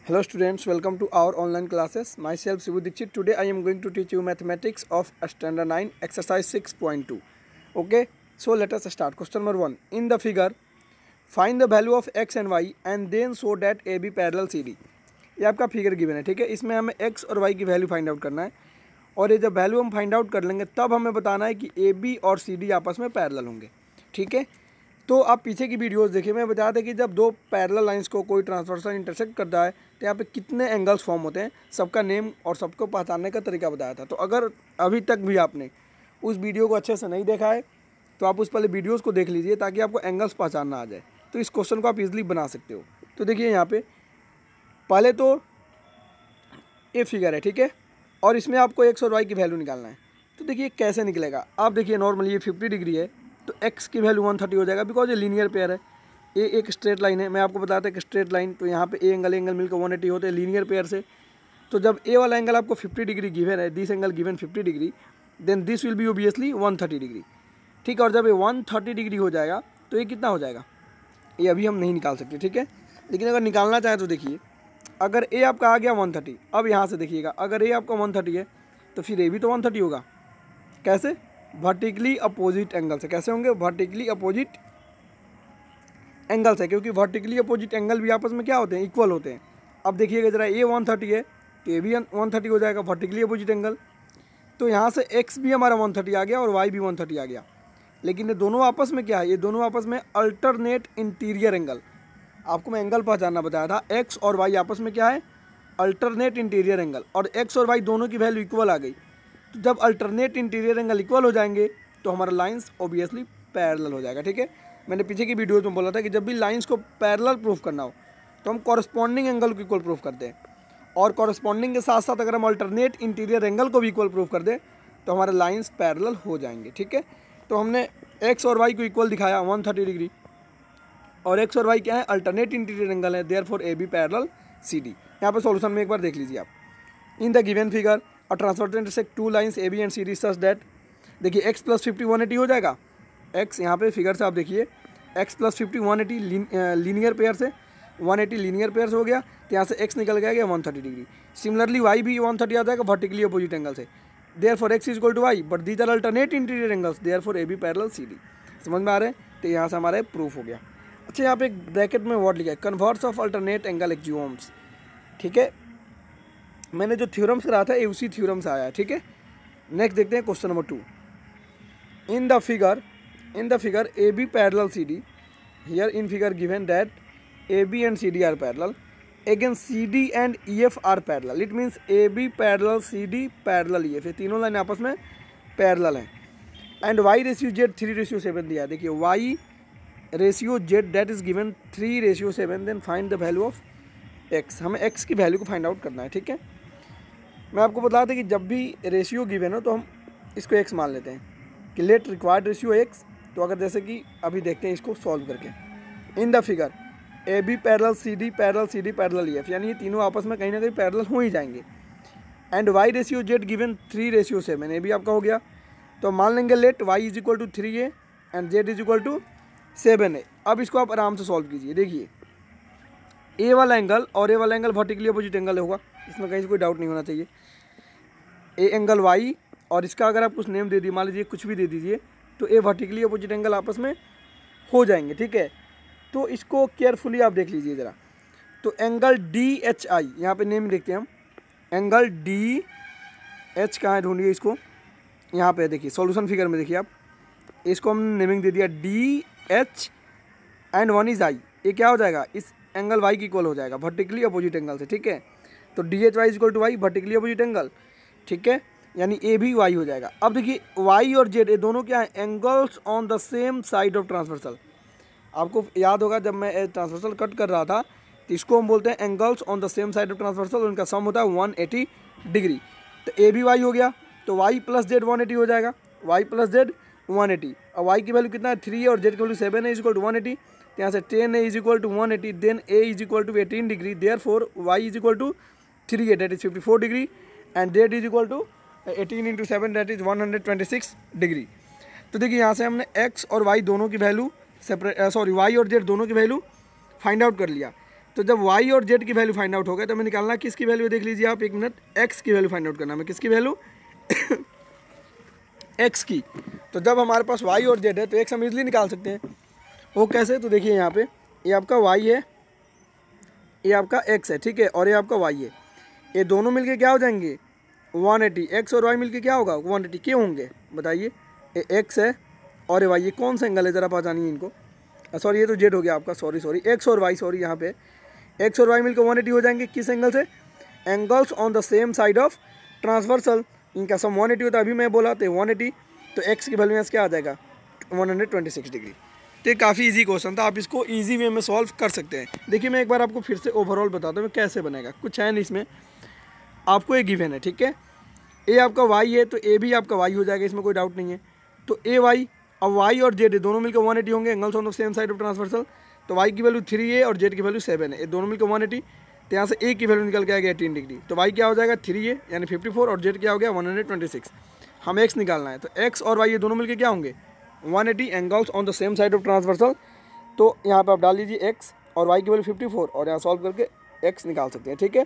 Hello students, welcome to our online classes. Myself Shivu Dikshit. Today I am going to teach you mathematics of standard 9 exercise 6.2. Okay, so let us start. Question number 1. In the figure, find the value of x and y and then show that AB parallel CD. ये आपका figure given है, ठीक है। इसमें हमें x और y की value find out करना है और ये जब वैल्यू हम फाइंड आउट कर लेंगे तब हमें बताना है कि AB और CD आपस में पैरेलल होंगे, ठीक है। तो आप पीछे की वीडियोस देखिए, मैं बताया था कि जब दो पैरेलल लाइंस को कोई ट्रांसवर्सल इंटरसेक्ट करता है तो यहाँ पे कितने एंगल्स फॉर्म होते हैं, सबका नेम और सबको पहचानने का तरीका बताया था। तो अगर अभी तक भी आपने उस वीडियो को अच्छे से नहीं देखा है तो आप उस पहले वीडियोस को देख लीजिए ताकि आपको एंगल्स पहचानना आ जाए, तो इस क्वेश्चन को आप इजीली बना सकते हो। तो देखिए यहाँ पे पहले तो ये फिगर है, ठीक है, और इसमें आपको एक्स और वाई की वैल्यू निकालना है। तो देखिए कैसे निकलेगा, आप देखिए नॉर्मली ये 50 डिग्री है तो x की वैल्यू 130 हो जाएगा, बिकॉज ये लीनियर पेयर है। ये एक स्ट्रेट लाइन है, मैं आपको बताया था कि स्ट्रेट लाइन, तो यहाँ पे ए एंगल मिलकर 180 होते हैं लीनियर पेयर से। तो जब ए वाला एंगल आपको 50 डिग्री गिवन है, this angle given 50 degree, then this will be obviously 130 degree, ठीक है। और जब ये 130 डिग्री हो जाएगा तो ये कितना हो जाएगा, ये अभी हम नहीं निकाल सकते, ठीक है। लेकिन अगर निकालना चाहें तो देखिए, अगर ए आपका आ गया 130, अब यहाँ से देखिएगा अगर ए आपका 130 है तो फिर ए भी तो 130 होगा। कैसे? वर्टिकली अपोजिट एंगल से। कैसे होंगे? वर्टिकली अपोजिट एंगल से, क्योंकि वर्टिकली अपोजिट एंगल भी आपस में क्या होते हैं, इक्वल होते हैं। अब देखिएगा जरा, ए 130 है तो ए भी 130 हो जाएगा, वर्टिकली अपोजिट एंगल। तो यहाँ से एक्स भी हमारा 130 आ गया और वाई भी 130 आ गया। लेकिन ये दोनों आपस में क्या है, ये दोनों आपस में अल्टरनेट इंटीरियर एंगल, आपको मैं एंगल पहचानना बताया था। एक्स और वाई आपस में क्या है, अल्टरनेट इंटीरियर एंगल, और एक्स और वाई दोनों की वैल्यू इक्वल आ गई। तो जब अल्टरनेट इंटीरियर एंगल इक्वल हो जाएंगे तो हमारा लाइंस ऑब्वियसली पैरेलल हो जाएगा, ठीक है। मैंने पीछे की वीडियोज में बोला था कि जब भी लाइंस को पैरेलल प्रूफ करना हो तो हम कॉरस्पॉन्डिंग एंगल को इक्वल प्रूफ करते हैं, और कॉरस्पॉन्डिंग के साथ साथ अगर हम अल्टरनेट इंटीरियर एंगल को भी इक्वल प्रूफ कर दें तो हमारे लाइंस पैरेलल हो जाएंगे, ठीक है। तो हमने एक्स और वाई को इक्वल दिखाया 130 डिग्री, और एक्स और वाई क्या है, अल्टरनेट इंटीरियर एंगल है, therefore A B parallel C D. यहाँ पर सॉल्यूशन में एक बार देख लीजिए आप। इन द गिवन फिगर और transversal intersect two lines A B and C D such that, देखिए x प्लस 50 180 हो जाएगा। x यहाँ पे फिगर से आप देखिए x प्लस 50 180 लीनियर पेयर से, 180 लीनियर पेयर से हो गया, तो यहाँ से x निकल गया 130 डिग्री। सिमिलरली y भी 130 आ जाएगा वर्टिकली अपोजिट एंगल से, therefore x is equal to y, but these are alternate interior angles, therefore A B parallel C D. समझ में आ रहे हैं? तो यहाँ से हमारा प्रूफ हो गया। अच्छा, यहाँ पे एक ब्रैकेट में वर्ड लिखा है converse of alternate angle axioms, ठीक है। मैंने जो थ्योरम्स कराया था ये उसी थ्योरम से आया है, ठीक है। नेक्स्ट देखते हैं question number 2। In the figure A B parallel C D, here in figure given that A B and C D are parallel, again C D and E F are parallel. It means A B parallel C D parallel E F, ये तीनों line आपस में parallel हैं। And Y ratio Z 3:7 दिया है। देखिए Y ratio Z that is given 3:7, then find the value of X. हमें X की वैल्यू को फाइंड आउट करना है, ठीक है। मैं आपको बता दें कि जब भी रेशियो गिवन हो तो हम इसको एक्स मान लेते हैं कि लेट रिक्वायर्ड रेशियो एक्स। तो अगर जैसे कि अभी देखते हैं इसको सॉल्व करके, in the figure A B parallel C D parallel E F, यानी ये तीनों आपस में कहीं ना कहीं पैरेलल हो ही जाएंगे। And Y ratio Z given 3:7, ए भी आपका हो गया। तो मान लेंगे let Y is equal to 3a and Z is equal to 7a। अब इसको आप आराम से सॉल्व कीजिए। देखिए ए वाला एंगल और ए वाला एंगल वर्टिकली अपोजिट एंगल होगा, इसमें कहीं से कोई डाउट नहीं होना चाहिए। ए एंगल वाई और इसका अगर आप कुछ नेम दे दिए, मान लीजिए कुछ भी दे दीजिए, तो ए वर्टिकली अपोजिट एंगल आपस में हो जाएंगे, ठीक है। तो इसको केयरफुली आप देख लीजिए ज़रा। तो एंगल डी एच आई, यहाँ पे नेम देखते हैं हम, एंगल डी एच कहाँ है, ढूंढिए इसको। यहाँ पे देखिए सॉल्यूशन फिगर में देखिए आप, इसको हमने नेमिंग दे दिया D H and 1 is I. ये क्या हो जाएगा, इस एंगल वाई की इक्वल हो जाएगा वर्टिकली अपोजिट एंगल से, ठीक है। तो D H Y is equal to Y vertically opposite angle, ठीक है, यानी ए भी वाई हो जाएगा। अब देखिए वाई और जेड ये दोनों क्या है, angles on the same side of transversal. आपको याद होगा जब मैं ट्रांसवर्सल कट कर रहा था तो इसको हम बोलते हैं angles on the same side of transversal, उनका सम होता है 180 डिग्री। तो ए भी वाई हो गया, तो वाई प्लस जेड 180 हो जाएगा, वाई प्लस जेड 180। और वाई की वैल्यू कितना है 3 है और जेड की वैल्यू 7 है, इज इक्वल टू 180। तो यहाँ से 10 a is equal to 180, then a is equal to 18 degree, therefore y is equal to 3a that is 54 degree and Z is equal to 18 into 7 that is 126 degree. तो देखिए यहाँ से हमने x और Y दोनों की वैल्यू सेपरेट, सॉरी वाई और Z दोनों की वैल्यू फाइंड आउट कर लिया। तो जब वाई और जेड की वैल्यू फाइंड आउट हो गए तो हमें निकालना किसकी वैल्यू, देख लीजिए आप एक मिनट, एक्स की वैल्यू फाइंड आउट करना हमें, किसकी वैल्यू एक्स की। तो जब हमारे पास वाई और जेड है तो एक्स हम इजली निकाल सकते हैं। वो कैसे, तो देखिए यहाँ पे ये आपका वाई है, ये आपका एक्स है, ठीक है, और ये आपका वाई है। ये दोनों मिलके क्या हो जाएंगे 180, एक्स और वाई मिलके क्या होगा 180 क्यों होंगे बताइए। ये एक्स है और ये वाई, ये कौन सा एंगल है ज़रा पहचानिए इनको। सॉरी ये तो जेड हो गया आपका, सॉरी एक्स और वाई, सॉरी यहाँ पे एक्स और वाई मिलकर 180 हो जाएंगे। किस एंगल से, angles on the same side of transversal, इनका सम 180 होता है। अभी मैं बोला तो 180, तो एक्स की वैल्यू क्या आ जाएगा 126 डिग्री। तो ये काफ़ी इजी क्वेश्चन था, आप इसको इजी वे में सॉल्व कर सकते हैं। देखिए मैं एक बार आपको फिर से ओवरऑल बताता हूँ कैसे बनेगा। कुछ है नहीं इसमें, आपको एक गिवन है, ठीक है, ए आपका वाई है तो ए भी आपका वाई हो जाएगा, इसमें कोई डाउट नहीं है। तो ए वाई, अब वाई और जेड दोनों मिलकर 180 होंगे, angles on the same side of transversal. तो वाई की वैल्यू 3 है और जेड की वैल्यू 7 है, ये दोनों मिलकर 180। तो यहाँ से ए की वैल्यू निकल के आ गया 18 डिग्री। तो वाई क्या हो जाएगा 3 है यानी 54 और जेड क्या हो गया 126। हम एक्स निकालना है, तो एक्स और वाई ये दोनों मिलकर क्या होंगे 180, angles on the same side of transversal. तो यहाँ पे आप डाल लीजिए एक्स और वाई की वैल्यू 54 और यहाँ सॉल्व करके एक्स निकाल सकते हैं, ठीक है।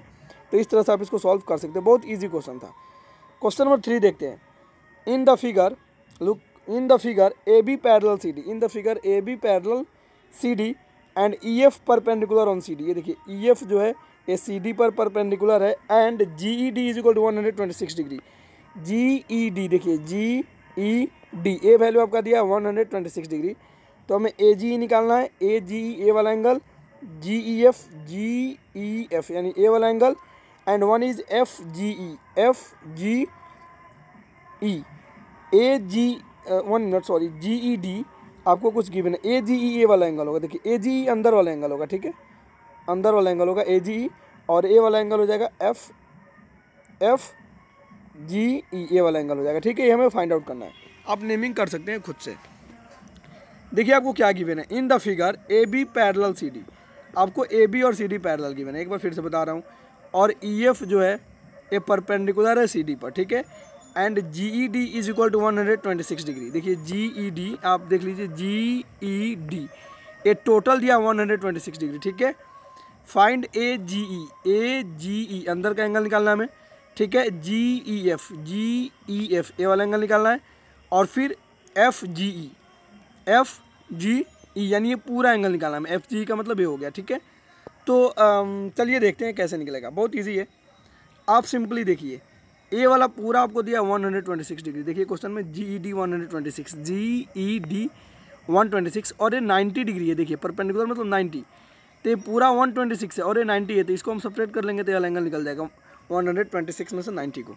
तो इस तरह से आप इसको सॉल्व कर सकते हैं, बहुत ईजी क्वेश्चन था। क्वेश्चन नंबर 3 देखते हैं। In the figure look, in the figure A B parallel C D, in the figure A B parallel C D and E F perpendicular on C D. ये देखिए E F जो है ये C D पर perpendicular है and G E D is equal to 126 degree. G E D देखिए G E D, ए value आपका दिया 126 डिग्री। तो हमें ए जी ई निकालना है, ए जी ई ए वाला एंगल, जी ई एफ यानी ए वाला angle, and one is F G E, A G 1 minute sorry G E D आपको कुछ गिवन है, ए जी ई ए वाला एंगल होगा। देखिए ए जी ई अंदर वाला एंगल होगा, ठीक है, अंदर वाला एंगल होगा ए जी ई, और ए वाला एंगल हो जाएगा एफ जी ई, ए वाला एंगल हो जाएगा, ठीक है। ये हमें फाइंड आउट करना है, आप नेमिंग कर सकते हैं खुद से। देखिए आपको क्या गिवन है, in the figure A B parallel C D, आपको ए बी और सी डी पैरेलल गिवन है, एक बार फिर से बता रहा हूँ। और ई एफ जो है ये परपेंडिकुलर है सी डी पर, ठीक है, and G E D is equal to 126 degree. देखिए जी ई डी आप देख लीजिए, जी ई डी ये टोटल दिया 126 डिग्री, ठीक है। फाइंड ए जी ई अंदर का एंगल निकालना है हमें, ठीक है, जी ई एफ ए वाला एंगल निकालना है, और फिर एफ जी ई यानी ये पूरा एंगल निकालना है हमें, एफ जी ई का मतलब ये हो गया, ठीक है। तो चलिए देखते हैं कैसे निकलेगा, बहुत ईजी है। आप सिंपली देखिए ए वाला पूरा आपको दिया 126 डिग्री, देखिए क्वेश्चन में जी E D 126, G E D 126 और ये 90 डिग्री है, देखिए परपेंडिकुलर मतलब 90, तो ये पूरा 126 है और ये 90 है, तो इसको हम सेपरेट कर लेंगे तो ये एंगल निकल जाएगा 126 में से 90 को।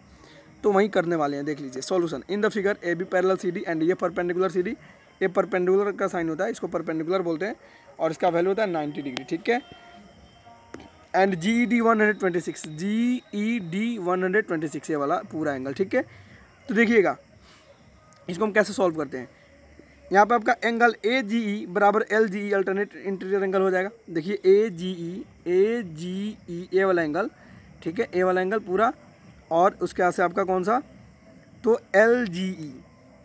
तो वहीं करने वाले हैं, देख लीजिए solution. In the figure A B parallel C D and ये परपेंडिकुलर सी डी, ये परपेंडिकुलर का साइन होता है, इसको परपेंडिकुलर बोलते हैं, और इसका वैल्यू होता है 90 डिग्री, ठीक है। And G E D 126, G E D 126 ये वाला पूरा एंगल, ठीक है। तो देखिएगा इसको हम कैसे सॉल्व करते हैं। यहाँ पे आपका एंगल ए जी ई बराबर L G E alternate interior angle हो जाएगा। देखिए ए जी ई ए वाला एंगल, ठीक है, ए वाला एंगल पूरा, और उसके यहाँ से आपका कौन सा, तो एल जी ई,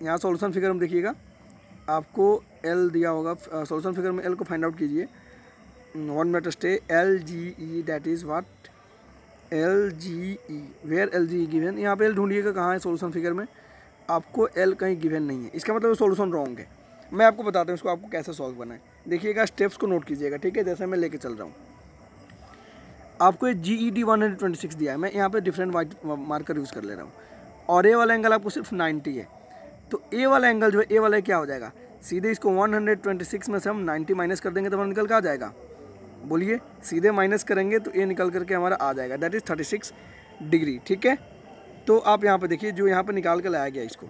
यहाँ सॉल्यूशन फिगर में देखिएगा आपको एल दिया होगा, सॉल्यूशन फिगर में एल को फाइंड आउट कीजिए, 1 minute stay, L G E that is what, L G E, where L G E given, यहाँ पे एल ढूंढिएगा कहाँ है सॉल्यूशन फिगर में, आपको एल कहीं गिवन नहीं है, इसका मतलब सॉल्यूशन रॉन्ग है। मैं आपको बताता हूँ इसको आपको कैसे सॉल्व करना है, देखिएगा स्टेप्स को नोट कीजिएगा, ठीक है, जैसे मैं लेके चल रहा हूँ। आपको ये जी ई डी 126 दिया है, मैं यहाँ पे डिफरेंट वाइट मार्कर यूज़ कर ले रहा हूँ, और ए वाला एंगल आपको सिर्फ 90 है। तो ए वाला एंगल जो है, ए वाला क्या हो जाएगा, सीधे इसको 126 में से हम 90 माइनस कर देंगे तो हमारा निकल के आ जाएगा, बोलिए, सीधे माइनस करेंगे तो ए निकल करके हमारा आ जाएगा, दैट इज़ 36 डिग्री, ठीक है। तो आप यहाँ पे देखिए जो यहाँ पे निकाल के लाया गया इसको,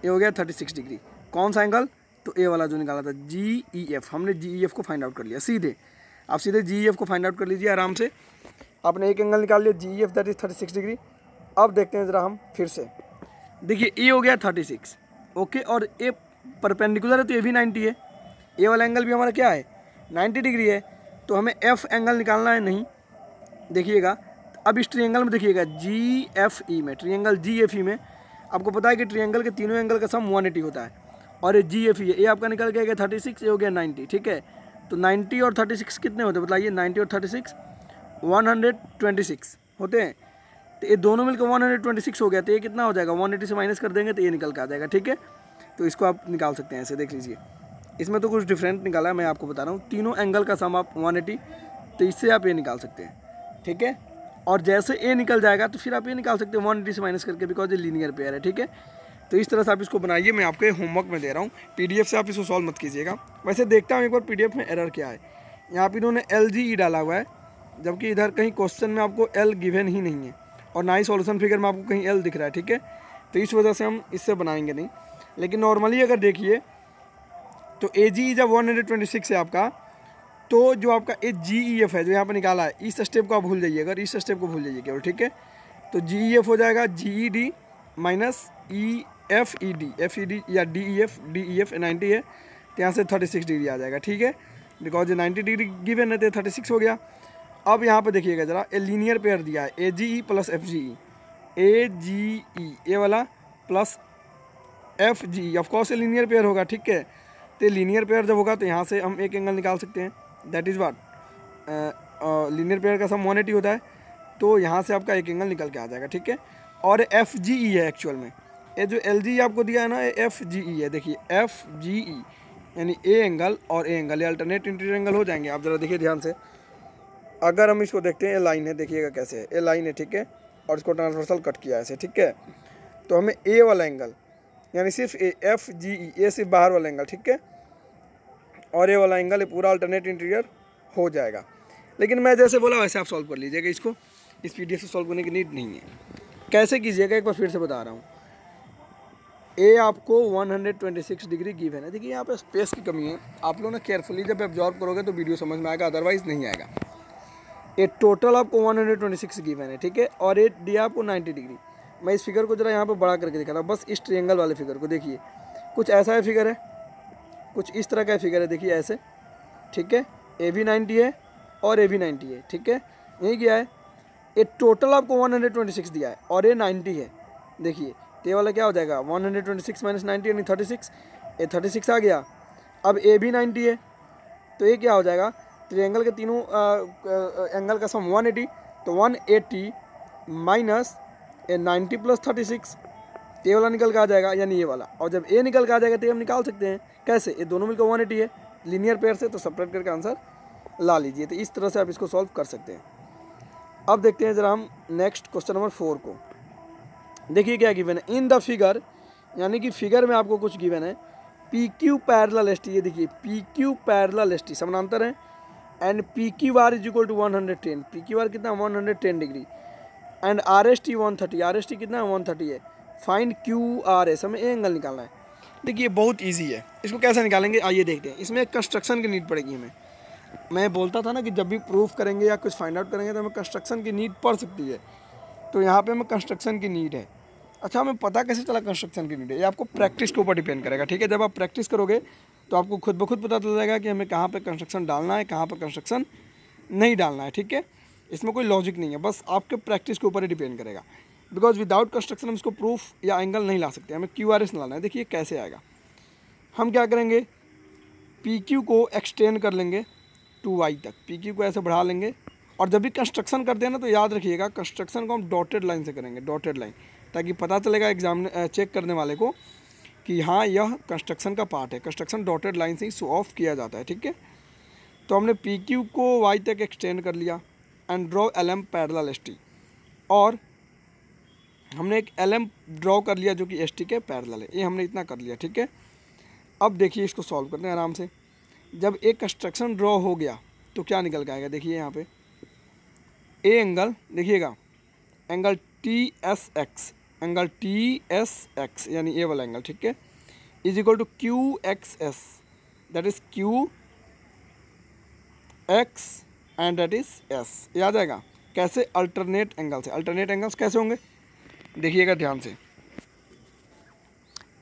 ये हो गया 36 डिग्री, कौन सा एंगल, तो ए वाला जो निकाला था जी ई एफ, हमने जी ई एफ को फाइंड आउट कर लिया सीधे। आप सीधे जी ई एफ को फाइंड आउट कर लीजिए आराम से, आपने एक एंगल निकाल लिया G E F that is 36 degree. अब देखते हैं ज़रा हम फिर से, देखिए ए हो गया 36, ओके, और ए परपेंडिकुलर है तो ए भी 90 है, ए वाला एंगल भी हमारा क्या है 90 डिग्री है, तो हमें एफ एंगल निकालना है नहीं, देखिएगा अब इस ट्रायंगल में देखिएगा जी एफ ई में, ट्रायंगल जी एफ ई में आपको पता है कि ट्रायंगल के तीनों एंगल का सम 180 होता है, और ये जी एफ ई है, ये आपका निकल के आ गया 36, ये हो गया 90, ठीक है। तो 90 और 36 कितने होते हैं बताइए? 90 और 36 126 होते हैं। तो ये दोनों मिलकर 126 हो गया, तो ये कितना हो जाएगा? 180 से माइनस कर देंगे तो ये निकल के आ जाएगा। ठीक है, तो इसको आप निकाल सकते हैं ऐसे, देख लीजिए। इसमें तो कुछ डिफरेंट निकाला है, मैं आपको बता रहा हूँ। तीनों एंगल का सम आप 180, तो इससे आप ये निकाल सकते हैं। ठीक है, और जैसे ए निकल जाएगा तो फिर आप ये निकाल सकते हैं 180 से माइनस करके, बिकॉज ये लीनियर पेयर है। ठीक है, तो इस तरह से आप इसको बनाइए, मैं आपको होमवर्क में दे रहा हूँ। पीडीएफ से आप इसको सॉल्व मत कीजिएगा। वैसे देखता हूँ एक बार पीडीएफ में एरर क्या है। यहाँ पर इन्होंने LGE डाला हुआ है, जबकि इधर कहीं क्वेश्चन में आपको L गिवन ही नहीं है, और ना ही सॉल्यूशन फिगर में आपको कहीं L दिख रहा है। ठीक है, तो इस वजह से हम इससे बनाएंगे नहीं। लेकिन नॉर्मली अगर देखिए तो AGE जब 126 है आपका, तो जो आपका GEF है जो यहाँ पर निकाला है, इस स्टेप को आप भूल जाइए, अगर इस स्टेप को भूल जाइए केवल। ठीक है, तो GEF हो जाएगा GED माइनस EFED, FED या DEF 90 है, तो यहाँ से 36 डिग्री आ जाएगा। ठीक है, बिकॉज 90 डिग्री गिवन है तो 36 हो गया। अब यहाँ पे देखिएगा ज़रा, ए लीनियर पेयर दिया है AGE प्लस FGE, AGE ये वाला प्लस FGE, ऑफकोर्स ये लीनियर पेयर होगा। ठीक है, तो लीनियर पेयर जब होगा तो यहाँ से हम एक एंगल निकाल सकते हैं, that is what, linear pair का सम 180 होता है, तो यहाँ से आपका एक एंगल निकल के आ जाएगा। ठीक है, और FGE है एक्चुअल में, ये जो LGE आपको दिया है ना, ये FGE है। देखिए FGE यानी ए एंगल और ए एंगल, ये अल्टरनेट इंटीरियर एंगल हो जाएंगे। आप ज़रा देखिए ध्यान से, अगर हम इसको देखते हैं, ये लाइन है, देखिएगा कैसे है, ये लाइन है। ठीक है, और इसको ट्रांसवर्सल कट किया है ऐसे। ठीक है, तो हमें ए वाला एंगल यानी सिर्फ FGE, ये सिर्फ बाहर वाला एंगल। ठीक है, और ये वाला एंगल, ये पूरा अल्टरनेट इंटीरियर हो जाएगा। लेकिन मैं जैसे बोला वैसे आप सॉल्व कर लीजिएगा इसको, इस पीडीएफ से सॉल्व करने की नीड नहीं है। कैसे कीजिएगा एक बार फिर से बता रहा हूँ। ए आपको 126 डिग्री गिवन है। देखिए यहाँ पे स्पेस की कमी है, आप लोग ना केयरफुली जब ऑब्जर्व करोगे तो वीडियो समझ में आएगा, अदरवाइज नहीं आएगा। ये टोटल आपको 126 गिवन है। ठीक है, और ये दिया आपको 90 डिग्री। मैं इस फिगर को जरा यहाँ पे बड़ा करके दिखा रहा हूँ, बस इस ट्रायंगल वाले फिगर को देखिए, कुछ ऐसा है फिगर है, कुछ इस तरह का फिगर है, देखिए ऐसे। ठीक है, ए भी 90 है और ए भी 90 है। ठीक है, यही क्या है, ये टोटल आपको 126 दिया है और ये 90 है। देखिए तो ये वाला क्या हो जाएगा, 126 माइनस 90 यानी 36, ये 36 आ गया। अब ए भी 90 है, तो ये क्या हो जाएगा, ट्रायंगल के तीनों एंगल का सम 180, तो 180 माइनस 90 प्लस 36, ये वाला निकल के आ जाएगा, यानी ये वाला। और जब ए निकल के आ जाएगा तो हम निकाल सकते हैं कैसे, ये दोनों मिलकर 180 है लीनियर पेयर से, तो सेपरेट करके आंसर ला लीजिए। तो इस तरह से आप इसको सॉल्व कर सकते हैं। अब देखते हैं जरा हम नेक्स्ट क्वेश्चन नंबर 4 को। देखिए क्या गिवन है इन द फिगर, यानी कि फिगर में आपको कुछ गिवन है। PQ पैरेलल ST, ये देखिए PQ पैरेलल ST समानांतर है, and PQR is equal to 110, PQR कितना 110 डिग्री, एंड RST 130, RST कितना 130 है। फाइंड QRS, हमें ए एंगल निकालना है। देखिए बहुत ईजी है, इसको कैसे निकालेंगे आइए देखते हैं। इसमें कंस्ट्रक्शन की नीड पड़ेगी हमें। मैं बोलता था ना कि जब भी प्रूफ करेंगे या कुछ फाइंड आउट करेंगे तो हमें कंस्ट्रक्शन की नीड पड़ सकती है, तो यहाँ पे हमें कंस्ट्रक्शन की नीड है। अच्छा, हमें पता कैसे चला कंस्ट्रक्शन की नीड है, ये आपको प्रैक्टिस के ऊपर डिपेंड करेगा। ठीक है, जब आप प्रैक्टिस करोगे तो आपको खुद ब खुद पता चल जाएगा कि हमें कहाँ पे कंस्ट्रक्शन डालना है, कहाँ पे कंस्ट्रक्शन नहीं डालना है। ठीक है, इसमें कोई लॉजिक नहीं है, बस आपके प्रैक्टिस के ऊपर ही डिपेंड करेगा। बिकॉज विदाउट कंस्ट्रक्शन हम इसको प्रूफ या एंगल नहीं ला सकते, हमें QRS लाना है। देखिए कैसे आएगा, हम क्या करेंगे, PQ को एक्सटेंड कर लेंगे टू Y तक, PQ को ऐसे बढ़ा लेंगे। और जब भी कंस्ट्रक्शन करते हैं ना तो याद रखिएगा कंस्ट्रक्शन को हम डॉटेड लाइन से करेंगे, डॉटेड लाइन, ताकि पता चलेगा एग्जाम चेक करने वाले को कि हाँ यह कंस्ट्रक्शन का पार्ट है। कंस्ट्रक्शन डॉटेड लाइन से ही शो ऑफ किया जाता है। ठीक है, तो हमने PQ को Y तक एक्सटेंड कर लिया and draw LM parallel ST, और हमने एक LM ड्रॉ कर लिया जो कि ST के पैरेलल है, ये हमने इतना कर लिया। ठीक है, अब देखिए इसको सॉल्व करते हैं आराम से। जब एक कंस्ट्रक्शन ड्रॉ हो गया तो क्या निकल के आएगा, देखिए यहाँ पे ए एंगल, देखिएगा एंगल TSX, एंगल TSX यानी ए वाला एंगल। ठीक है, is equal to QXS, that is QX and that is S। ये आ जाएगा कैसे, अल्टरनेट एंगल से। अल्टरनेट एंगल्स कैसे होंगे, देखिएगा ध्यान से।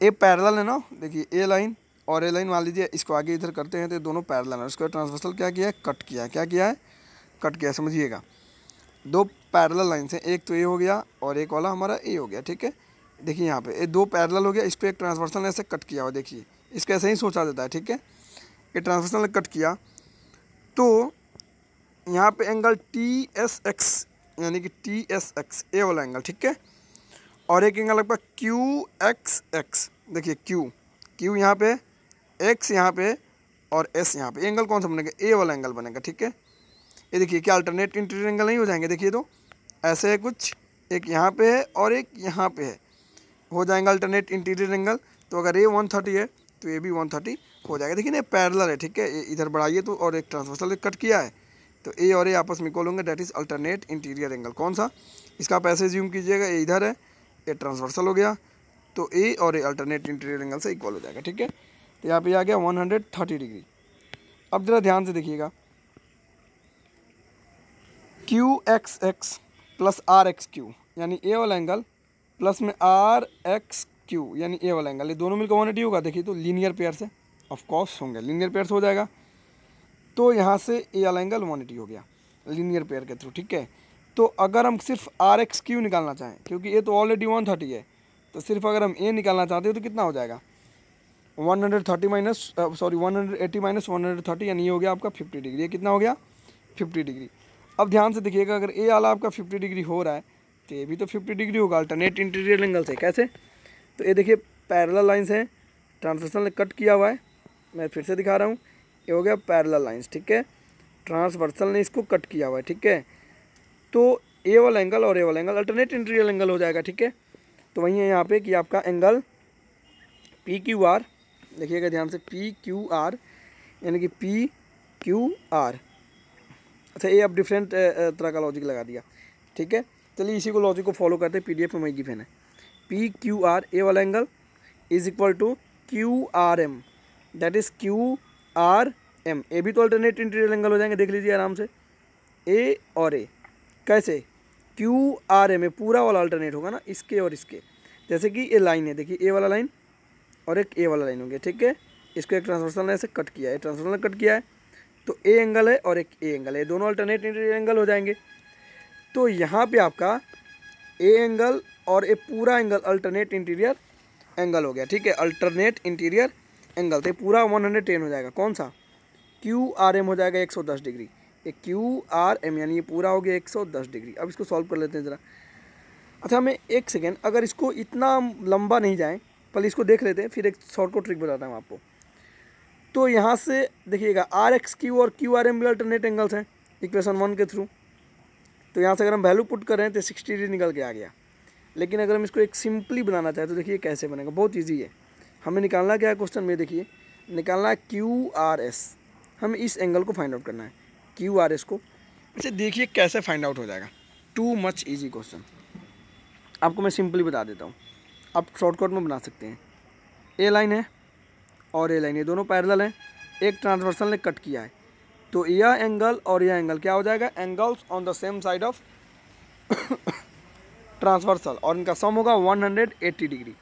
ए पैरेलल है ना, देखिए ए लाइन और ए लाइन मान लीजिए, इसको आगे इधर करते हैं तो दोनों पैरेलल है। उसका ट्रांसवर्सल क्या किया है, कट किया है। क्या किया है, कट किया है। समझिएगा, दो पैरेलल लाइन से, एक तो ए हो गया और एक वाला हमारा ए हो गया। ठीक है, देखिए यहाँ पे ये दो पैरेलल हो गया, इस पर एक ट्रांसवर्सल ऐसे कट किया हुआ, देखिए इसको ऐसे ही सोचा देता है। ठीक है, ये ट्रांसवर्सल ने कट किया तो यहाँ पे एंगल TSX यानी कि TSX ए वाला एंगल, ठीक है। और एक एंगल आपका QXX, देखिए Q यहाँ पे, X यहाँ पे और S यहाँ पे। एंगल कौन सा बनेगा? ए वाला एंगल बनेगा, ठीक है। ये देखिए क्या अल्टरनेट इंटीरियर एंगल नहीं हो जाएंगे? देखिए तो ऐसे है कुछ, एक यहाँ पे है और एक यहाँ पे है, हो जाएगा अल्टरनेट इंटीरियर एंगल। तो अगर ये 130 है तो ये भी 130 हो जाएगा। देखिए ना पैरेलल है, ठीक है। इधर बढ़ाइए तो और एक ट्रांसवर्सल कट किया है, तो ए और ए आपस में इक्वल होंगे, that is alternate interior angle. कौन सा? इसका आप ऐसे ज्यूम कीजिएगा, ये इधर है, ये ट्रांसवर्सल हो गया, तो ए और ए अल्टरनेट इंटीरियर एंगल से इक्वल हो जाएगा, ठीक है। तो यहाँ पे आ गया 130 डिग्री। अब जरा ध्यान से देखिएगा, QXX प्लस RXQ यानी ए वाला एंगल प्लस में RXQ यानी ए वाला एंगल, ये दोनों मिलकर 180 होगा। देखिए तो लीनियर पेयर से ऑफकोर्स होंगे, लीनियर पेयर से हो जाएगा। तो यहाँ से ए वाला एंगल 180 हो गया लीनियर पेयर के थ्रू, ठीक है। तो अगर हम सिर्फ RXQ निकालना चाहें, क्योंकि ये तो ऑलरेडी 130 है, तो सिर्फ अगर हम ए निकालना चाहते हो तो कितना हो जाएगा? 180 माइनस 130 यानी ये हो गया आपका 50 डिग्री। ये कितना हो गया? 50 डिग्री। अब ध्यान से देखिएगा, अगर ए वाला आपका 50 डिग्री हो रहा है तो ये भी तो 50 डिग्री होगा अल्टरनेट इंटीरियर एंगल से। कैसे? तो ये देखिए पैरेलल लाइंस हैं, ट्रांसवर्सल ने कट किया हुआ है, मैं फिर से दिखा रहा हूँ, ये हो गया पैरेलल लाइंस, ठीक है। ट्रांसवर्सल ने इसको कट किया हुआ है, ठीक है। तो ए वाला एंगल और ए वाला एंगल अल्टरनेट इंटीरियर एंगल हो जाएगा, ठीक है। तो वही है यहाँ पे कि आपका एंगल PQR, देखिएगा ध्यान से, PQR यानी कि PQR। अच्छा, ये अब डिफरेंट तरह का लॉजिक लगा दिया, ठीक है। चलिए इसी को लॉजिक को फॉलो करते हैं, PDF में वही गिवन है। PQR ए वाला angle is equal to QRM, that is QRM। A भी तो अल्टरनेट इंटीरियर एंगल हो जाएंगे, देख लीजिए आराम से, ए और ए। कैसे? QRM में पूरा वाला अल्टरनेट होगा ना, इसके और इसके। जैसे कि ये लाइन है, देखिए ए वाला लाइन और एक ए वाला लाइन हो गया, ठीक है। इसको एक ट्रांसवर्सल ने ऐसे कट किया है, ट्रांसवर्सल ने कट किया है, तो ए एंगल है और एक ए एंगल है, दोनों अल्टरनेट इंटीरियर एंगल हो जाएंगे। तो यहाँ पे आपका ए एंगल और ए पूरा एंगल अल्टरनेट इंटीरियर एंगल हो गया, ठीक है। अल्टरनेट इंटीरियर एंगल तो पूरा 110 हो जाएगा। कौन सा? QRM हो जाएगा 110 डिग्री। ये QRM यानी ये पूरा हो गया 110 डिग्री। अब इसको सॉल्व कर लेते हैं ज़रा। अच्छा, हमें एक सेकेंड, अगर इसको इतना लंबा नहीं जाए, पहले इसको देख लेते हैं, फिर एक शॉर्टकट ट्रिक बताता हूँ आपको। तो यहाँ से देखिएगा RXQ और QRM भी अल्टरनेट एंगल्स हैं इक्वेशन 1 के थ्रू। तो यहाँ से अगर हम वैल्यू पुट करें तो 60 डिग्री निकल के आ गया। लेकिन अगर हम इसको एक सिंपली बनाना चाहें तो देखिए कैसे बनेगा, बहुत ईजी है। हमें निकालना क्या है क्वेश्चन में, देखिए निकालना है QRS, हमें इस एंगल को फाइंड आउट करना है QRS को। इसे देखिए कैसे फाइंड आउट हो जाएगा, टू मच ईजी क्वेश्चन। आपको मैं सिंपली बता देता हूँ, आप शॉर्टकट में बना सकते हैं। ए लाइन है और ए लाइन, ये दोनों पैरेलल हैं, एक ट्रांसवर्सल ने कट किया है, तो यह एंगल और यह एंगल क्या हो जाएगा? Angles on the same side of transversal, और इनका सम होगा 180 डिग्री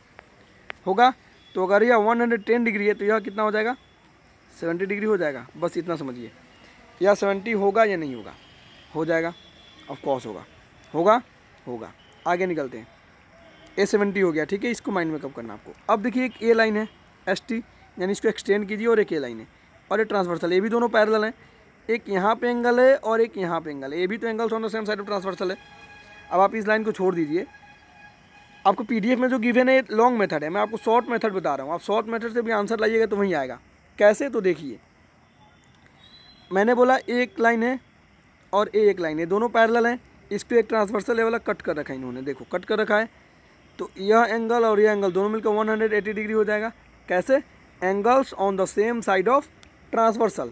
होगा। तो अगर यह 110 डिग्री है तो यह कितना हो जाएगा? 70 डिग्री हो जाएगा। बस इतना समझिए, यह 70 होगा या नहीं होगा? हो जाएगा, ऑफ कोर्स होगा, होगा होगा। आगे निकलते हैं। ए 70 हो गया, ठीक है। इसको माइंड में कब करना आपको। अब देखिए एक ए लाइन है ST, यानी इसको एक्सटेंड कीजिए, और एक ए लाइन है और एक ट्रांसवर्सल, ये भी दोनों पैरेलल हैं। एक यहाँ पे एंगल है और एक यहाँ पे एंगल है, ये भी तो angles on the same side of transversal है। अब आप इस लाइन को छोड़ दीजिए, आपको PDF में जो गिवन है लॉन्ग मेथड है, मैं आपको शॉर्ट मेथड बता रहा हूँ। आप शॉर्ट मेथड से भी आंसर लाइएगा तो वहीं आएगा। कैसे? तो देखिए, मैंने बोला एक लाइन है और एक लाइन है, दोनों पैरेलल हैं, इसको एक ट्रांसवर्सल लेवल कट कर रखा है इन्होंने, देखो कट कर रखा है। तो यह एंगल और यह एंगल दोनों मिलकर 180 डिग्री हो जाएगा। कैसे? Angles on the same side of transversal.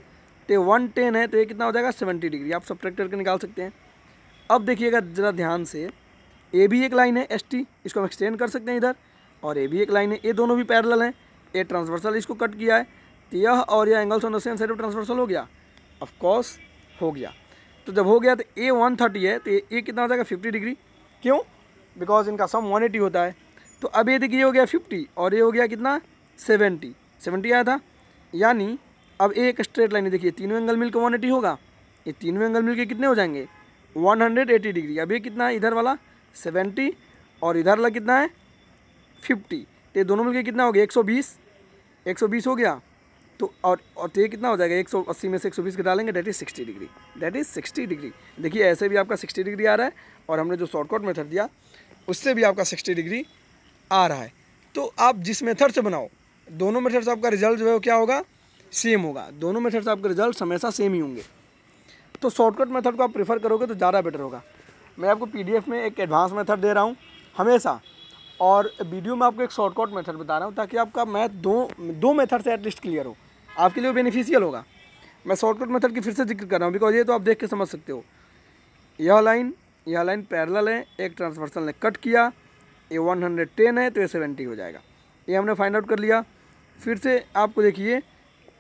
तो 110 है तो ये कितना हो जाएगा? 70 डिग्री। आप सब्ट्रैक्ट करके निकाल सकते हैं। अब देखिएगा ज़रा ध्यान से, ए भी एक लाइन है ST, इसको हम एक्सटेंड कर सकते हैं इधर, और ए भी एक लाइन है, ये दोनों भी पैरेलल हैं, ए ट्रांसवर्सल इसको कट किया है, तो यह और यह angles on the same side of transversal हो गया, ऑफ कोर्स हो गया। तो जब हो गया तो ए 130 है तो ये कितना हो जाएगा? 50 डिग्री। क्यों? बिकॉज इनका सम 180 होता है। तो अब ये देखिए हो गया 50 और ये हो गया कितना? 70 आया था। यानी अब एक स्ट्रेट लाइन है, देखिए तीनों एंगल मिलकर 180 होगा, ये तीनों एंगल मिलकर कितने हो जाएंगे? 180 डिग्री। अब ये कितना है? इधर वाला 70 और इधर वाला कितना है? 50। तो ये दोनों मिलकर कितना हो गया? 120 हो गया। तो और ये कितना हो जाएगा, 180 में से 120 के डालेंगे, that is 60 degree, that is 60 degree. देखिए ऐसे भी आपका 60 डिग्री आ रहा है, और हमने जो शॉर्टकट मेथड दिया उससे भी आपका 60 डिग्री आ रहा है। तो आप जिस मेथड से बनाओ, दोनों मेथड से आपका रिजल्ट जो है वो क्या होगा, सेम होगा। दोनों मेथड से आपके रिजल्ट हमेशा सेम ही होंगे। तो शॉर्टकट मेथड को आप प्रेफर करोगे तो ज़्यादा बेटर होगा। मैं आपको PDF में एक एडवांस मेथड दे रहा हूँ हमेशा, और वीडियो में आपको एक शॉर्टकट मेथड बता रहा हूँ, ताकि आपका मैथ दो मेथड से एटलीस्ट क्लियर हो, आपके लिए बेनिफिशियल होगा। मैं शॉर्टकट मेथड की फिर से जिक्र कर रहा हूँ, बिकॉज ये तो आप देख के समझ सकते हो। यह लाइन पैरेलल है, एक ट्रांसवर्सल ने कट किया, ये 110 है तो ये 70 हो जाएगा। ये हमने फाइंड आउट कर लिया। फिर से आपको देखिए,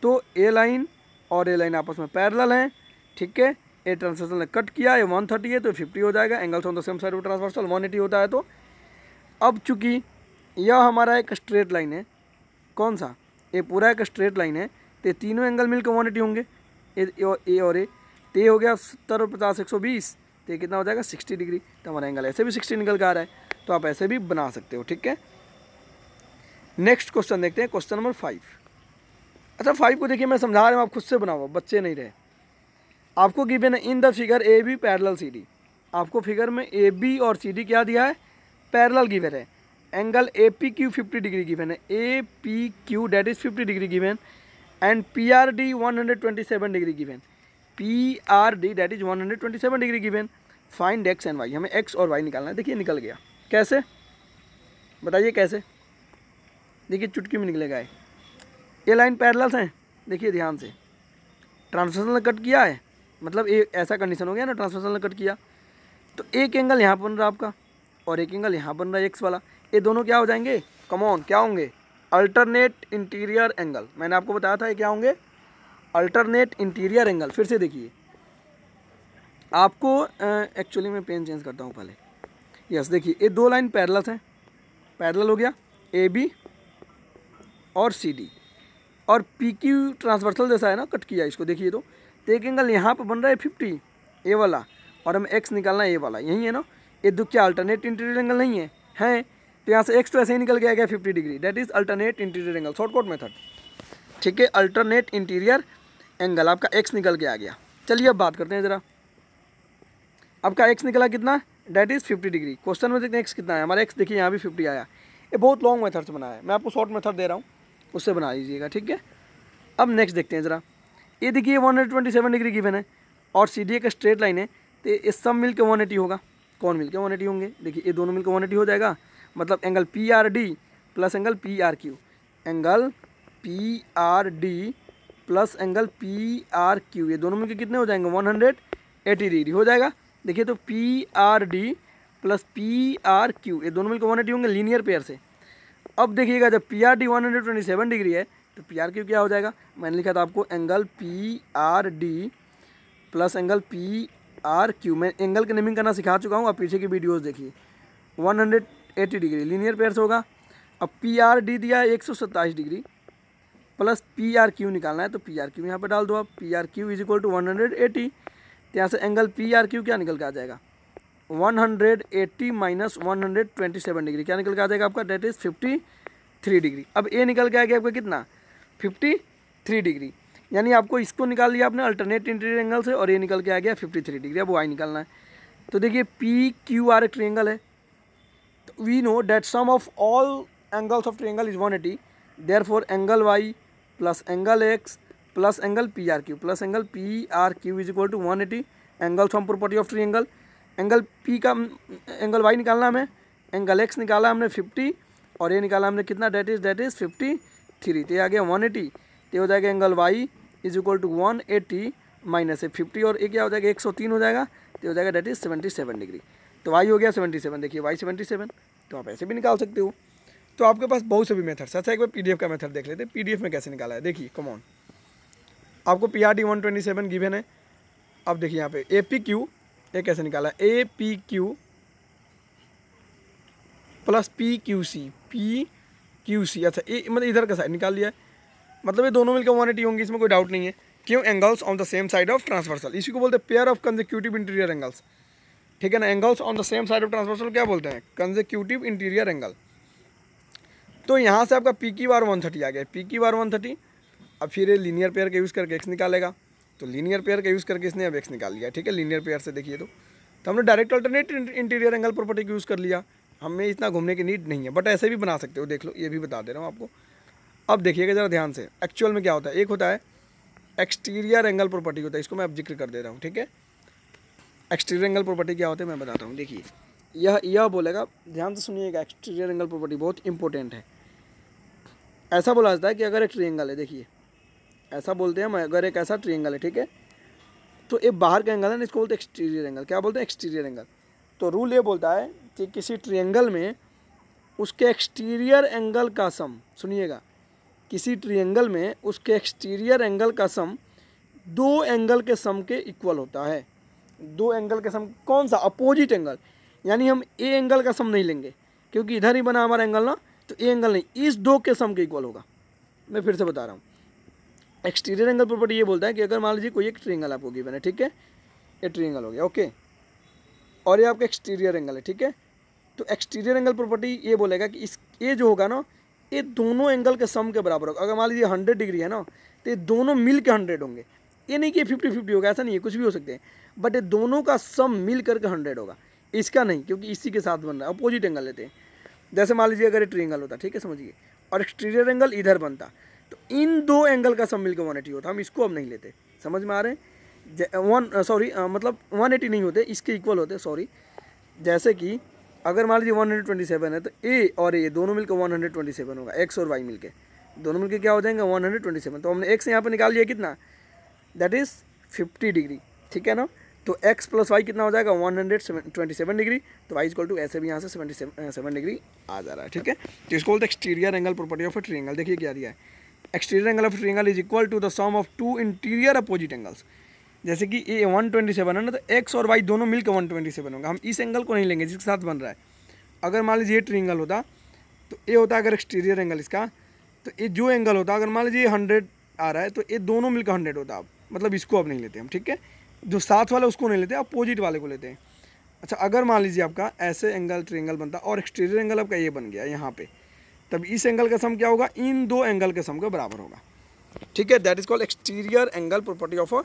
तो ए लाइन और ए लाइन आपस में पैरेलल हैं, ठीक है। ए ट्रांसवर्सल ने कट किया, ये 130 है तो 50 हो जाएगा। Angles on the same side of transversal 180 होता है। तो अब चूंकि यह हमारा एक स्ट्रेट लाइन है, कौन सा, ये पूरा एक स्ट्रेट लाइन है, तो ये तीनों एंगल मिलकर 180 होंगे, ए और ए। तो ये हो गया 70 और 50 120, तो ये कितना हो जाएगा 60 डिग्री। तो हमारा एंगल ऐसे भी 60 निकल के आ रहा है, तो आप ऐसे भी बना सकते हो, ठीक है। नेक्स्ट क्वेश्चन देखते हैं, क्वेश्चन नंबर 5। अच्छा 5 को देखिए मैं समझा रहा हूँ, आप खुद से बनाओ, बच्चे नहीं रहे। आपको गिवन है in the figure A B parallel C D. आपको फिगर में ए बी और सी डी क्या दिया है, पैरेलल गिवन है। Angle A P Q 50 degree given है, A P Q that is 50 degree given, and P R D 127 degree given, P R D that is 127 degree given. Find x and y, हमें x और y निकालना है। देखिए निकल गया, कैसे बताइए कैसे। देखिए चुटकी में निकलेगा। ये लाइन पैरेलल्स हैं, देखिए ध्यान से, ट्रांसवर्सल ने कट किया है, मतलब ये ऐसा कंडीशन हो गया ना, ट्रांसवर्सल ने कट किया, तो एक एंगल यहाँ बन रहा है आपका, और एक एंगल यहाँ बन रहा है एक्स वाला। ये दोनों क्या हो जाएंगे, कम ऑन, क्या होंगे, अल्टरनेट इंटीरियर एंगल। मैंने आपको बताया था ये क्या होंगे, अल्टरनेट इंटीरियर एंगल। फिर से देखिए आपको, एक्चुअली मैं पेन चेंज करता हूँ पहले। यस देखिए, ये दो लाइन पैरेलल्स हैं, पैरेलल हो गया ए बी और सी डी, और पी क्यू ट्रांसवर्सल जैसा है ना, कट किया इसको। देखिए तो एक एंगल यहाँ पर बन रहा है 50, ए वाला, और हमें एक्स निकालना है, ए वाला, यही है ना। ये दो क्या अल्टरनेट इंटीरियर एंगल नहीं है, हैं, तो यहाँ से एक्स तो ऐसे ही निकल के आ गया 50 degree, that is alternate interior angle, shortcut method, ठीक है। अल्टरनेट इंटीरियर एंगल, आपका एक्स निकल के आ गया। चलिए अब बात करते हैं ज़रा, आपका एक्स निकला कितना, दैट इज़ 50 डिग्री। क्वेश्चन में देखते हैं एक्स कितना है, हमारा एक्स देखिए यहाँ भी 50 आया। ये बहुत लॉन्ग मेथड से बनाया है, मैं आपको शॉर्ट मेथड दे रहा हूँ, उससे बना लीजिएगा, ठीक है। अब नेक्स्ट देखते हैं ज़रा, ये देखिए 127 डिग्री गिवन है, और सी डी एक स्ट्रेट लाइन है, तो ये सब मिल के 180 होगा। कौन मिल के 180 होंगे, देखिए ये दोनों मिल के 180 हो जाएगा, मतलब angle P R D plus angle P R Q, angle P R D plus angle P R Q, ये दोनों मिलकर कितने हो जाएंगे, 180 डिग्री हो जाएगा। देखिए तो P R D plus P R Q, ये दोनों मिलकर 180 होंगे लीनियर पेयर से। अब देखिएगा जब पी आर डी 127 डिग्री है, तो पी आर क्यू क्या हो जाएगा, मैंने लिखा था आपको angle P R D plus angle P R Q. मैं एंगल के नेमिंग करना सिखा चुका हूँ, आप पीछे की वीडियोस देखिए। 180 डिग्री लीनियर पेयर से होगा। अब पी आर डी दिया है 127 degree, plus P R Q निकालना है, तो पी आर क्यू यहाँ पर डाल दो आप, P R Q is equal to 180। तो यहाँ से एंगल पी आर क्यू क्या निकल के आ जाएगा, 180 माइनस 127 डिग्री, क्या निकल के आ जाएगा आपका, डेट इज़ 53 डिग्री। अब ए निकल के आ गया आपका कितना, 53 डिग्री, यानी आपको इसको निकाल लिया आपने अल्टरनेट इंटीरियर एंगल से, और ये निकल के आ गया 53 डिग्री। अब वाई निकालना है, तो देखिए पी क्यू आर एक ट्रायंगल है, तो we know that sum of all angles of triangle is 180, therefore angle Y plus angle X plus angle P R Q plus angle P R Q is equal to 180। Angle from property of triangle, angle P का angle Y निकालना हमें, angle x निकाला हमने 50, और ये निकाला हमने कितना, डेट इज 53, तो ये आ गया 180। तो हो जाएगा angle Y is equal to 180 minus 50, और ये क्या हो जाएगा 103 हो जाएगा, तो हो जाएगा डेट इज 77 डिग्री। तो वाई हो गया 77, देखिए वाई 77, तो आप ऐसे भी निकाल सकते हो। तो आपके पास बहुत से भी मेथड्स। अच्छा एक बार पीडीएफ का मेथड देख लेते हैं, पीडीएफ में कैसे निकाला है। देखिए कम ऑन, आपको पी आर डी 127 गिवन है। अब देखिए यहाँ पे ए पी क्यू, ये कैसे निकाला है, A P Q plus P Q C, अच्छा ये मतलब इधर का साइड निकाल लिया है, मतलब ये दोनों मिलकर 180 होंगे, इसमें कोई डाउट नहीं है। क्यों, angles on the same side of transversal, इसी को बोलते हैं pair of consecutive interior angles, ठीक है ना। Angles on the same side of transversal क्या बोलते हैं, कंसेक्यूटिव इंटीरियर एंगल। तो यहाँ से आपका पी की बार 130 आ गया, पी की बार 130, अब फिर ये लीनियर पेयर का यूज़ करके एक्स निकालेगा, तो लीनियर पेयर का यूज़ करके इसने अब एक्स निकाल लिया, ठीक है, लीनियर पेयर से देखिए तो हमने direct alternate interior angle property को यूज़ कर लिया, हमें इतना घूमने की नीड नहीं है, बट ऐसे भी बना सकते हो, देख लो, ये भी बता दे रहा हूँ आपको। अब देखिएगा ज़रा ध्यान से, एक्चुअल में क्या होता है, एक होता है एक्सटीरियर एंगल प्रॉपर्टी होता है, इसको मैं अब जिक्र कर दे रहा हूँ, ठीक है। एक्सटीरियर एंगल प्रॉपर्टी क्या होता है मैं बताता हूँ। देखिए यह बोलेगा, ध्यान से सुनिएगा, एक्सटीरियर एंगल प्रॉपर्टी बहुत इंपॉर्टेंट है। ऐसा बोला जाता है कि अगर एक ट्रायंगल है, देखिए ऐसा बोलते हैं हम, अगर एक ऐसा ट्रायंगल है, ठीक है, तो एक बाहर का एंगल है ना, इसको बोलते हैं एक्सटीरियर एंगल। क्या बोलते हैं? Exterior angle. तो रूल ये बोलता है कि किसी ट्रायंगल में उसके एक्सटीरियर एंगल का सम, सुनिएगा, किसी ट्रायंगल में उसके एक्सटीरियर एंगल का सम दो एंगल के सम के इक्वल होता है। दो एंगल के सम, कौन सा? अपोजिट एंगल, यानी हम ए एंगल का सम नहीं लेंगे क्योंकि इधर ही बना हमारा एंगल ना, तो ए एंगल नहीं, इस दो के सम के इक्वल होगा। मैं फिर से बता रहा हूँ, एक्सटीरियर एंगल प्रॉपर्टी ये बोलता है कि अगर मान लीजिए कोई एक ट्रायंगल आपको गिवन है, ठीक है, ये ट्रायंगल हो गया, ओके, और ये आपका एक्सटीरियर एंगल है, ठीक है, तो एक्सटीरियर एंगल प्रॉपर्टी ये बोलेगा कि इस ये जो होगा ना, ये दोनों एंगल के सम के बराबर होगा। अगर मान लीजिए 100 डिग्री है ना, तो ये दोनों मिल के 100 होंगे। ये नहीं कि 50-50 होगा, ऐसा नहीं है, कुछ भी हो सकते हैं, बट ये दोनों का सम मिल करके 100 होगा। इसका नहीं, क्योंकि इसी के साथ बन रहा है, अपोजिट एंगल लेते हैं। जैसे मान लीजिए अगर ये ट्रायंगल होता, ठीक है, समझिए, और एक्सटीरियर एंगल इधर बनता, तो इन दो एंगल का सम मिलकर 180 होता। हम इसको अब नहीं लेते, समझ में आ रहे हैं? मतलब 180 नहीं होते, इसके इक्वल होते, सॉरी। जैसे कि अगर मान लीजिए 127 है, तो ए और ए दोनों मिलकर 127 होगा, एक्स और वाई मिलके दोनों मिलकर क्या हो जाएंगे? 127। तो हमने एक्स यहाँ पर निकाल लिया, कितना? दैट इज़ 50 डिग्री, ठीक है ना। तो x प्लस वाई कितना हो जाएगा? 127 डिग्री। तो y इक्वल टू ऐसे भी यहाँ से 77 डिग्री आ जा रहा है, ठीक है। तो इसको बोलते हैं exterior angle property of a triangle. देखिए क्या दिया है, exterior angle of triangle is equal to the sum of two interior opposite angles. जैसे कि ये 127 है ना, तो x और y दोनों मिलकर 127 होगा। हम इस एंगल को नहीं लेंगे जिसके साथ बन रहा है। अगर मान लीजिए ये ट्रायंगल होता, तो ये होता अगर एक्सटीरियर एंगल इसका, तो ये जो एंगल होता, अगर मान लीजिए 100 आ रहा है, तो ये दोनों मिलकर 100 होता। अब मतलब इसको अब नहीं लेते हम, ठीक है, जो साथ वाला उसको नहीं लेते, अपोजिट वाले को लेते हैं। अच्छा, अगर मान लीजिए आपका ऐसे एंगल ट्रायंगल बनता और एक्सटीरियर एंगल आपका ये बन गया यहाँ पे, तब इस एंगल का सम क्या होगा? इन दो एंगल के सम के बराबर होगा, ठीक है। That is called exterior angle property of a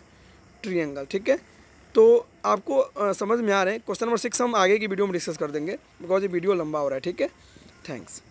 triangle, ठीक है। तो आपको समझ में आ रहे हैं। क्वेश्चन नंबर 6 हम आगे की वीडियो में डिस्कस कर देंगे, बिकॉज ये वीडियो लंबा हो रहा है, ठीक है। थैंक्स।